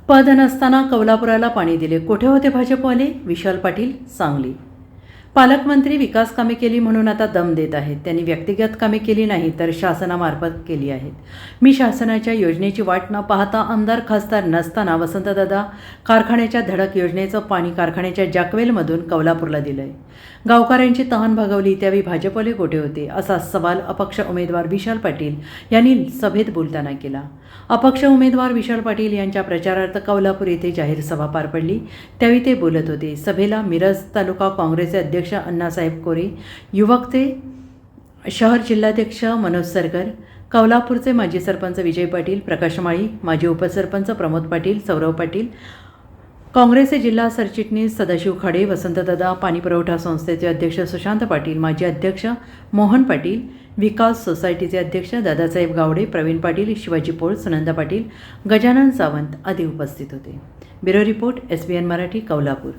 पद नसताना कौलापुराला पाणी दिले. कुठे होते भाजपवाले? विशाल पाटील, सांगली. पालकमंत्री विकास कामे केली म्हणून आता दम देत आहेत. त्यांनी व्यक्तिगत कामे केली नाही तर शासनामार्फत केली आहेत. मी शासनाच्या योजनेची वाट न पाहता आमदार खासदार नसताना वसंतदादा कारखान्याच्या धडक योजनेचं पाणी कारखान्याच्या जॅकवेलमधून कौलापूरला दिलं आहे. गावकऱ्यांची तहान भागवली त्यावेळी भाजपवाले कुठे होते, असा सवाल अपक्ष उमेदवार विशाल पाटील यांनी सभेत बोलताना केला. अपक्ष उमेदवार विशाल पाटील यांच्या प्रचारार्थ कौलापूर येथे जाहीर सभा पार पडली. त्यावेळी ते बोलत होते. सभेला मिरज तालुका काँग्रेसचे अध्यक्ष अण्णासाहेब कोरे, युवकचे शहर जिल्हाध्यक्ष मनोज सरगर, कौलापूरचे माजी सरपंच विजय पाटील, प्रकाश माळी, माजी उपसरपंच प्रमोद पाटील, सौरव पाटील, काँग्रेसचे जिल्हा सरचिटणीस सदाशिव खाडे, वसंतदादा पाणीपुरवठा संस्थेचे अध्यक्ष सुशांत पाटील, माजी अध्यक्ष मोहन पाटील, विकास सोसायटीचे अध्यक्ष दादासाहेब गावडे, प्रवीण पाटील, शिवाजी पोळ, सुनंदा पाटील, गजानन सावंत आदी उपस्थित होते. Bureau report, SBN Marathi, Kolhapur.